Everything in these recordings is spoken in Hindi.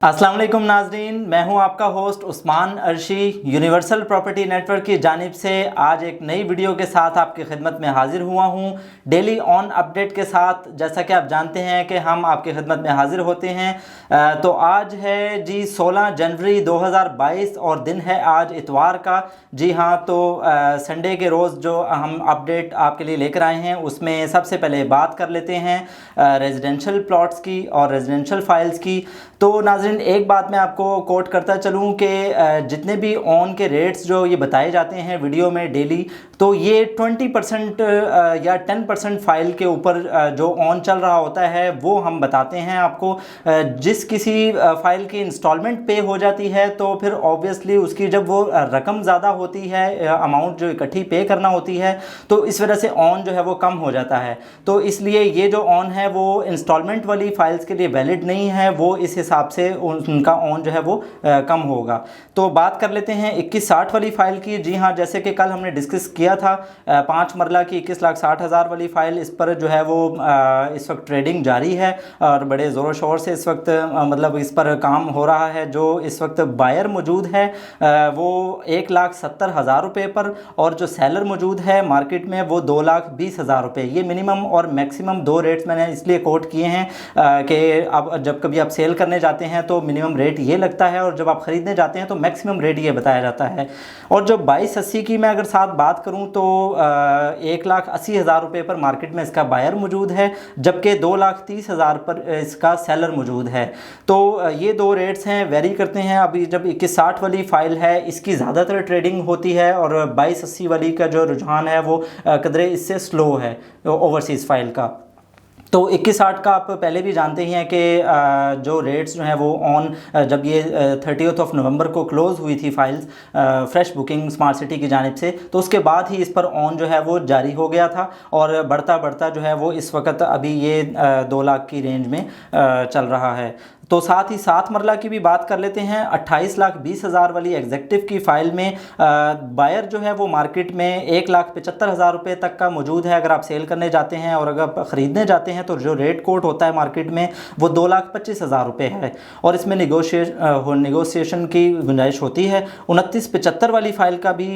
अस्सलाम वालेकुम नाजरीन, मैं हूं आपका host Usman Arshi. Universal property network की जानिब से आज एक नई वीडियो के साथ आपकी खिदमत में हाजिर हुआ हूं। डेली ऑन अपडेट के साथ, जैसा कि आप जानते हैं कि हम आपकी खिदमत में हाजिर होते हैं। तो आज है जी 16 जनवरी 2022 और दिन है आज इतवार का। जी हाँ, तो संडे के रोज़ जो हम अपडेट आपके लिए लेकर आए हैं उसमें सबसे पहले बात कर लेते हैं रेजिडेंशियल प्लॉट्स की और रेजिडेंशियल फाइल्स की। तो नाज़रीन, एक बात मैं आपको कोट करता चलूँ कि जितने भी ऑन के रेट्स जो ये बताए जाते हैं वीडियो में डेली, तो ये 20% या 10% फाइल के ऊपर जो ऑन चल रहा होता है वो हम बताते हैं आपको। जिस किसी फाइल की इंस्टॉलमेंट पे हो जाती है तो फिर ऑब्वियसली उसकी जब वो रकम ज़्यादा होती है, अमाउंट जो इकट्ठी पे करना होती है, तो इस वजह से ऑन जो है वो कम हो जाता है। तो इसलिए ये जो ऑन है वो इंस्टॉलमेंट वाली फाइल्स के लिए वैलिड नहीं है, वो इस हिसाब से उनका ऑन जो है वो कम होगा। तो बात कर लेते हैं 2160 वाली फ़ाइल की। जी हाँ, जैसे कि कल हमने डिस्कस किया था 5 मरला की 21,60,000 वाली फ़ाइल, इस पर जो है वो इस वक्त ट्रेडिंग जारी है और बड़े ज़ोर शोर से इस वक्त मतलब इस पर काम हो रहा है। जो इस वक्त बायर मौजूद है वो 1,70,000 रुपये पर, और जो सेलर मौजूद है मार्केट में वो 2,20,000 रुपये। ये मिनिमम और मैक्सिमम दो रेट्स मैंने इसलिए कोट किए हैं कि अब जब कभी आप सेल करने जाते हैं तो मिनिमम रेट ये लगता है और जब आप ख़रीदने जाते हैं तो मैक्सिमम रेट ये बताया जाता है। और जो 2280 की मैं अगर साथ बात करूं तो 1,80,000 रुपये पर मार्केट में इसका बायर मौजूद है, जबकि 2,30,000 पर इसका सेलर मौजूद है। तो ये दो रेट्स हैं, वेरी करते हैं। अभी जब 2160 वाली फ़ाइल है इसकी ज़्यादातर ट्रेडिंग होती है और 2280 वाली का जो रुझान है वो कदरे इससे स्लो है ओवरसीज़ फ़ाइल का। तो 2160 का आप पहले भी जानते ही हैं कि जो रेट्स जो हैं वो ऑन जब ये 30 नवंबर को क्लोज़ हुई थी files fresh booking smart city की जानिब से, तो उसके बाद ही इस पर ऑन जो है वो जारी हो गया था और बढ़ता बढ़ता जो है वो इस वक्त अभी ये 2 लाख की रेंज में चल रहा है। तो साथ ही 7 मरला की भी बात कर लेते हैं। 28,20,000 वाली एग्जेक्टिव की फ़ाइल में बायर जो है वो मार्केट में 1,75,000 रुपये तक का मौजूद है अगर आप सेल करने जाते हैं, और अगर आप ख़रीदने जाते हैं तो जो रेट कोट होता है मार्केट में वो 2,25,000 रुपये है और इसमें निगोशिएशन की गुंजाइश होती है। 2975 वाली फ़ाइल का भी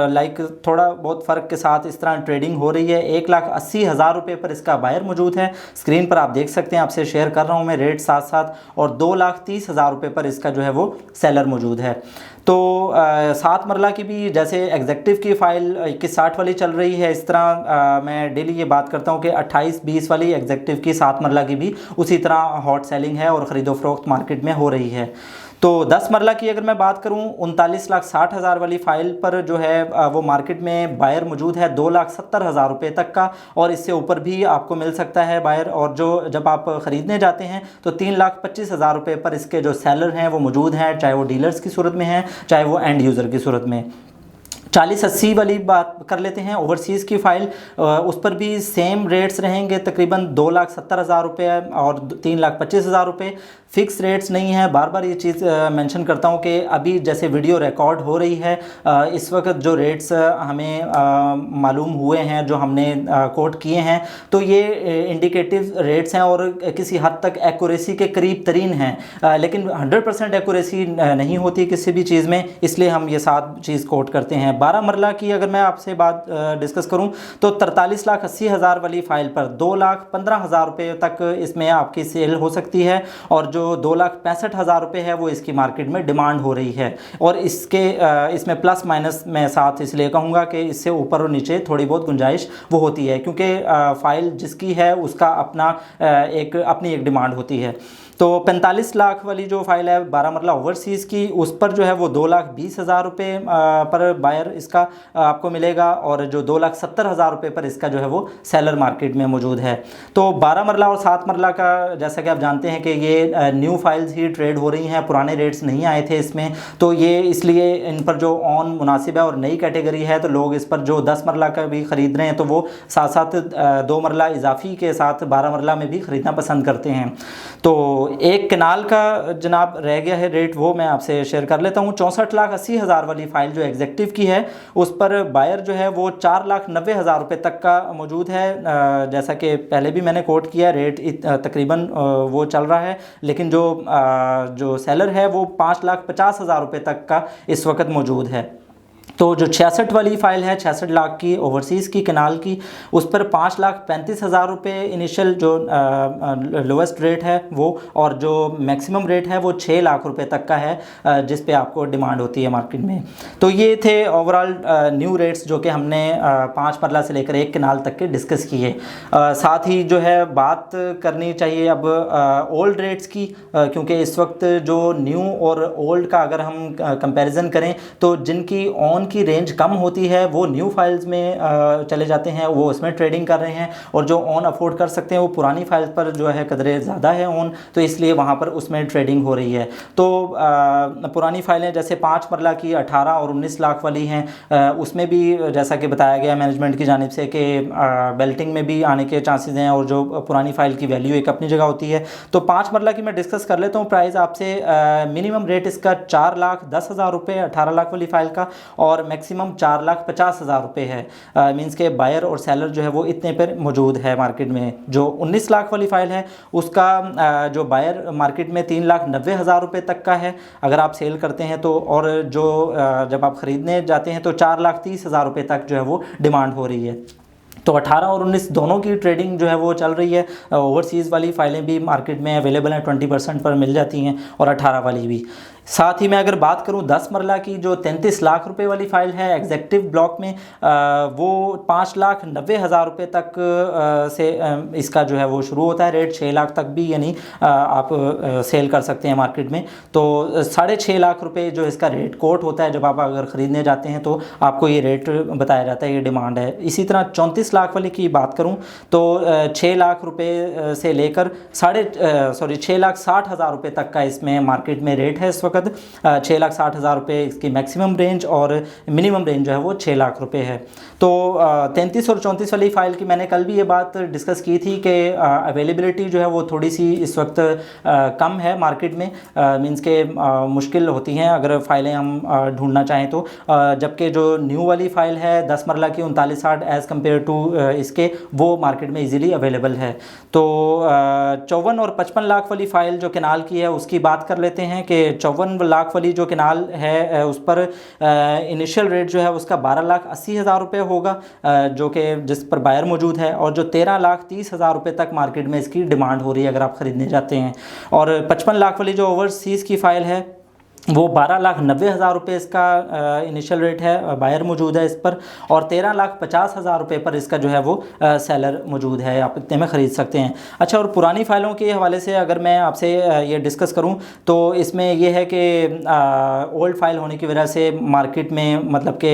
लाइक थोड़ा बहुत फ़र्क के साथ इस तरह ट्रेडिंग हो रही है। 1,80,000 रुपये पर इसका बायर मौजूद है, स्क्रीन पर आप देख सकते हैं, आपसे शेयर कर रहा हूँ मैं रेट साथ साथ, और 2,30,000 रुपये पर इसका जो है वो सेलर मौजूद है। तो 7 मरला की भी जैसे एग्जेक्टिव की फ़ाइल 2160 वाली चल रही है, इस तरह मैं डेली ये बात करता हूँ कि 28-20 वाली एग्जेक्टिव की 7 मरला की भी उसी तरह हॉट सेलिंग है और ख़रीदो फरोख्त मार्केट में हो रही है। तो 10 मरला की अगर मैं बात करूं 39,60,000 वाली फ़ाइल पर जो है वो मार्केट में बायर मौजूद है 2,70,000 रुपये तक का, और इससे ऊपर भी आपको मिल सकता है बायर। और जो जब आप ख़रीदने जाते हैं तो 3,25,000 रुपये पर इसके जो सेलर हैं वो मौजूद हैं, चाहे वो डीलर्स की सूरत में हैं चाहे वो एंड यूज़र की सूरत में। 4080 वाली बात कर लेते हैं ओवरसीज़ की फ़ाइल, उस पर भी सेम रेट्स रहेंगे, तकरीबन 2,70,000 रुपये और 3,25,000 रुपये। फ़िक्स रेट्स नहीं है, बार बार ये चीज़ मेंशन करता हूँ कि अभी जैसे वीडियो रिकॉर्ड हो रही है इस वक्त जो रेट्स हमें मालूम हुए हैं, जो हमने कोट किए हैं, तो ये इंडिकेटिव रेट्स हैं और किसी हद तक एक्यूरेसी के करीब तरीन हैं, लेकिन 100% एक्यूरेसी नहीं होती किसी भी चीज़ में, इसलिए हम ये 7 चीज़ कोट करते हैं। 12 मरला की अगर मैं आपसे बात डिस्कस करूं तो 43,80,000 वाली फ़ाइल पर 2,15,000 रुपये तक इसमें आपकी सेल हो सकती है, और जो 2,65,000 रुपये है वो इसकी मार्केट में डिमांड हो रही है। और इसमें प्लस माइनस मैं साथ इसलिए कहूँगा कि इससे ऊपर और नीचे थोड़ी बहुत गुंजाइश वो होती है, क्योंकि फ़ाइल जिसकी है उसका अपनी एक डिमांड होती है। तो 45 लाख वाली जो फ़ाइल है 12 मरला ओवरसीज़ की, उस पर जो है वो 2,20,000 रुपये पर बायर इसका आपको मिलेगा, और जो 2,70,000 रुपये पर इसका जो है वो सेलर मार्केट में मौजूद है। तो 12 मरला और 7 मरला का जैसा कि आप जानते हैं कि ये न्यू फाइल्स ही ट्रेड हो रही हैं, पुराने रेट्स नहीं आए थे इसमें, तो ये इसलिए इन पर जो ऑन मुनासिब है और नई कैटेगरी है तो लोग इस पर जो 10 मरला का भी ख़रीद रहे हैं तो वो साथ साथ 2 मरला इजाफी के साथ 12 मरला में भी ख़रीदना पसंद करते हैं। तो एक कनाल का जनाब रह गया है रेट, वो मैं आपसे शेयर कर लेता हूँ। 64,80,000 वाली फ़ाइल जो एग्जेक्टिव की है उस पर बायर जो है वो 4,90,000 रुपये तक का मौजूद है। जैसा कि पहले भी मैंने कोट किया रेट तकरीबन वो चल रहा है, लेकिन लेकिन जो सेलर है वो 5,50,000 रुपये तक का इस वक्त मौजूद है। तो जो 66 वाली फ़ाइल है, 66 लाख की, ओवरसीज़ की, कनाल की, उस पर 5,35,000 रुपये इनिशियल जो लोवेस्ट रेट है वो, और जो मैक्सिमम रेट है वो 6 लाख रुपए तक का है जिस पे आपको डिमांड होती है मार्केट में। तो ये थे ओवरऑल न्यू रेट्स जो कि हमने 5 मरला से लेकर 1 कनाल तक के डिस्कस किए। साथ ही जो है बात करनी चाहिए अब ओल्ड रेट्स की, क्योंकि इस वक्त जो न्यू और ओल्ड का अगर हम कंपैरिजन करें तो जिनकी ऑन की रेंज कम होती है वो न्यू फाइल्स में चले जाते हैं, वो उसमें ट्रेडिंग कर रहे हैं, और जो ऑन अफोर्ड कर सकते हैं वो पुरानी फाइल्स पर जो है कदरे ज़्यादा है ऑन, तो इसलिए वहाँ पर उसमें ट्रेडिंग हो रही है। तो पुरानी फाइलें जैसे 5 मरला की 18 और 19 लाख वाली हैं, उसमें भी जैसा कि बताया गया मैनेजमेंट की जानिब से कि बेल्टिंग में भी आने के चांसेस हैं, और जो पुरानी फाइल की वैल्यू एक अपनी जगह होती है। तो 5 मरला की मैं डिस्कस कर लेता हूँ प्राइस आपसे। मिनिमम रेट इसका 4,10,000 रुपये 18 लाख वाली फ़ाइल का, और मैक्सिमम 4,50,000 रुपये है। मींस के बायर और सेलर जो है वो इतने पर मौजूद है मार्केट में। जो 19 लाख वाली फ़ाइल है उसका जो बायर मार्केट में 3,90,000 रुपये तक का है अगर आप सेल करते हैं तो, और जो जब आप ख़रीदने जाते हैं तो 4,30,000 रुपये तक जो है वो डिमांड हो रही है। तो 18 और 19 दोनों की ट्रेडिंग जो है वो चल रही है। ओवरसीज़ वाली फ़ाइलें भी मार्केट में अवेलेबल हैं, 20% पर मिल जाती हैं, और 18 वाली भी। साथ ही मैं अगर बात करूं 10 मरला की, जो 33 लाख रुपए वाली फ़ाइल है एग्जेक्टिव ब्लॉक में, वो 5,90,000 रुपये तक से इसका जो है वो शुरू होता है रेट, 6 लाख तक भी यानी आप सेल कर सकते हैं मार्केट में। तो 6.5 लाख रुपए जो इसका रेट कोट होता है, जब आप अगर ख़रीदने जाते हैं तो आपको ये रेट बताया जाता है, ये डिमांड है। इसी तरह 34 लाख वाली की बात करूँ तो 6 लाख रुपये से लेकर 6,60,000 रुपये तक का इसमें मार्केट में रेट है इस वक्त। 6,60,000 रुपये इसकी मैक्सिमम रेंज, और मिनिमम रेंज जो है वो 6 लाख रुपए है। तो 33 और 34 वाली फ़ाइल की मैंने कल भी ये बात डिस्कस की थी कि अवेलेबिलिटी जो है वो थोड़ी सी इस वक्त कम है मार्केट में, मींस के मुश्किल होती हैं अगर फ़ाइलें हम ढूंढना चाहें तो। जबकि जो न्यू वाली फ़ाइल है 10 मरला की 3960 एज़ कम्पेयर टू इसके, वो मार्केट में इजीली अवेलेबल है। तो 54 और 55 लाख वाली फ़ाइल जो कनाल की है उसकी बात कर लेते हैं कि 54 लाख वाली जो कनाल है उस पर इनिशियल रेट जो है उसका 12,80,000 रुपये होगा, जो कि जिस पर बायर मौजूद है, और जो 13,30,000 रुपये तक मार्केट में इसकी डिमांड हो रही है अगर आप ख़रीदने जाते हैं। और 55 लाख वाली जो ओवरसीज़ की फ़ाइल है वो 12,90,000 रुपये इसका इनिशियल रेट है, बायर मौजूद है इस पर, और 13,50,000 रुपये पर इसका जो है वो सेलर मौजूद है, आप इतने में ख़रीद सकते हैं। अच्छा, और पुरानी फ़ाइलों के हवाले से अगर मैं आपसे ये डिस्कस करूं तो इसमें ये है कि ओल्ड फाइल होने की वजह से मार्केट में मतलब कि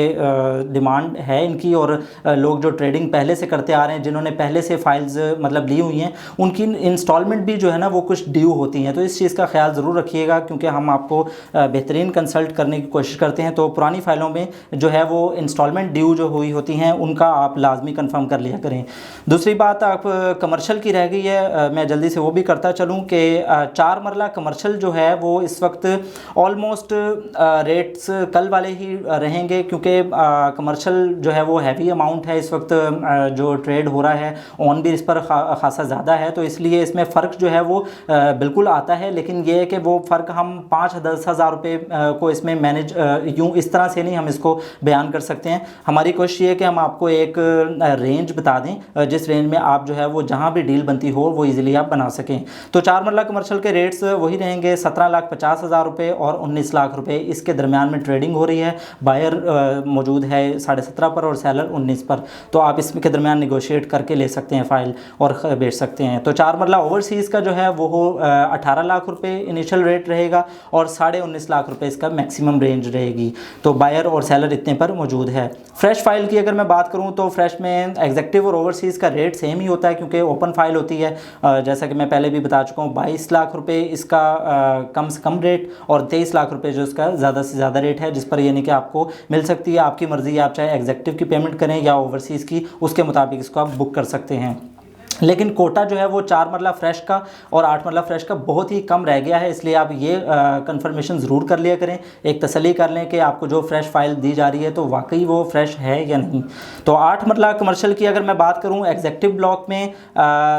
डिमांड है इनकी, और लोग जो ट्रेडिंग पहले से करते आ रहे हैं, जिन्होंने पहले से फ़ाइल्स मतलब ली हुई हैं, उनकी इंस्टॉलमेंट भी जो है ना वो कुछ ड्यू होती हैं। तो इस चीज़ का ख्याल ज़रूर रखिएगा, क्योंकि हम आपको बेहतरीन कंसल्ट करने की कोशिश करते हैं। तो पुरानी फ़ाइलों में जो है वो इंस्टॉलमेंट ड्यू जो हुई होती हैं उनका आप लाजमी कंफर्म कर लिया करें। दूसरी बात आप कमर्शियल की रह गई है, मैं जल्दी से वो भी करता चलूँ कि 4 मरला कमर्शियल जो है वो इस वक्त ऑलमोस्ट रेट्स कल वाले ही रहेंगे, क्योंकि कमर्शियल जो है वो हैवी अमाउंट है इस वक्त जो ट्रेड हो रहा है, ऑन भी इस पर खासा ज़्यादा है, तो इसलिए इसमें फ़र्क जो है वो बिल्कुल आता है। लेकिन ये है कि वो फ़र्क हम 5-10 हज़ार रुपये को इसमें मैनेज यूँ इस तरह से नहीं हम इसको बयान कर सकते हैं। हमारी कोशिश ये है कि हम आपको एक रेंज बता दें जिस रेंज में आप जो है वो जहाँ भी डील बनती हो वो इजीली आप बना सकें। तो 4 मरला कमर्शियल के रेट्स वही रहेंगे, 17,50,000 रुपये और 19 लाख रुपये, इसके दरमियान में ट्रेडिंग हो रही है। बायर मौजूद है 17.5 पर और सेलर 19 पर, तो आप इसके दरमियान निगोशिएट करके ले सकते हैं फ़ाइल और बेच सकते हैं। तो 4 मरला ओवरसीज़ का जो है वो 18 लाख रुपये इनिशियल रेट रहेगा और 19.5 लाख रुपए इसका मैक्सिमम रेंज रहेगी। तो बायर और सेलर इतने पर मौजूद है। फ्रेश फाइल की अगर मैं बात करूं तो फ्रेश में एग्जेक्टिव और ओवरसीज़ का रेट सेम ही होता है, क्योंकि ओपन फाइल होती है। जैसा कि मैं पहले भी बता चुका हूं, 22 लाख रुपए इसका कम से कम रेट, और 23 लाख रुपए जो इसका ज़्यादा से ज़्यादा रेट है, जिस पर यानी कि आपको मिल सकती है। आपकी मर्ज़ी, आप चाहे एग्जेक्टिव की पेमेंट करें या ओवरसीज़ की, उसके मुताबिक इसको आप बुक कर सकते हैं। लेकिन कोटा जो है वो 4 मरला फ्रेश का और 8 मरला फ्रेश का बहुत ही कम रह गया है, इसलिए आप ये कंफर्मेशन ज़रूर कर लिया करें, एक तसल्ली कर लें कि आपको जो फ्रेश फाइल दी जा रही है तो वाकई वो फ्रेश है या नहीं। तो 8 मरला कमर्शियल की अगर मैं बात करूं, एग्जेक्टिव ब्लॉक में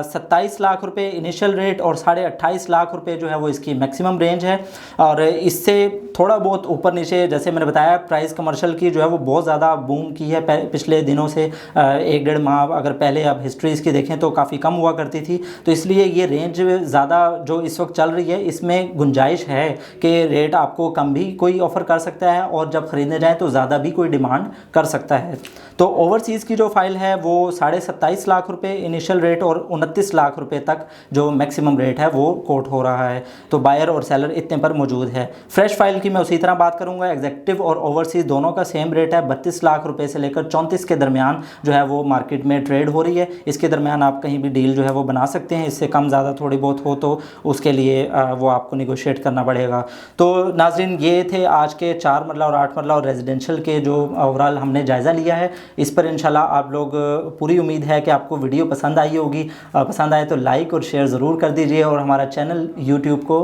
27 लाख रुपए इनिशियल रेट और 28.5 लाख रुपए जो है वो इसकी मैक्सिमम रेंज है। और इससे थोड़ा बहुत ऊपर नीचे, जैसे मैंने बताया, प्राइस कमर्शियल की जो है वो बहुत ज़्यादा बूम की है पिछले दिनों से। 1-1.5 माह अगर पहले आप हिस्ट्री इसकी देखें तो काफ़ी कम हुआ करती थी, तो इसलिए ये रेंज ज़्यादा जो इस वक्त चल रही है इसमें गुंजाइश है कि रेट आपको कम भी कोई ऑफ़र कर सकता है और जब ख़रीदने जाएँ तो ज़्यादा भी कोई डिमांड कर सकता है। तो ओवरसीज़ की जो फ़ाइल है वो 27.5 लाख रुपए इनिशियल रेट और 29 लाख रुपए तक जो मैक्सिमम रेट है वो कोट हो रहा है। तो बायर और सेलर इतने पर मौजूद है। फ्रेश फाइल की मैं उसी तरह बात करूंगा, एग्जेक्टिव और ओवरसीज़ दोनों का सेम रेट है, 32 लाख रुपए से लेकर 34 के दरमियान जो है वो मार्केट में ट्रेड हो रही है। इसके दरमियान आप कहीं भी डील जो है वो बना सकते हैं, इससे कम ज़्यादा थोड़ी बहुत हो तो उसके लिए वो आपको निगोशिएट करना पड़ेगा। तो नाज़रीन, ये थे आज के 4 मरला और 8 मरला और रेजिडेंशियल के जो ओवरऑल हमने जायज़ा लिया है। इस पर इंशाल्लाह आप लोग, पूरी उम्मीद है कि आपको वीडियो पसंद आई होगी। पसंद आए तो लाइक और शेयर ज़रूर कर दीजिए और हमारा चैनल यूट्यूब को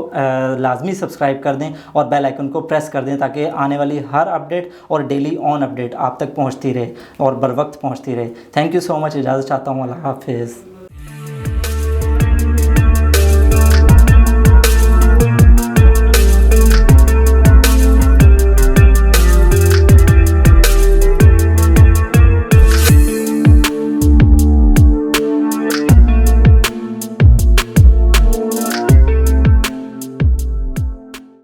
लाजमी सब्सक्राइब कर दें और बेल आइकन को प्रेस कर दें ताकि आने वाली हर अपडेट और डेली ऑन अपडेट आप तक पहुँचती रहे और बर वक्त पहुँचती रहे। थैंक यू सो मच, इजाज़त चाहता हूँ। अल्लाह हाफिज़।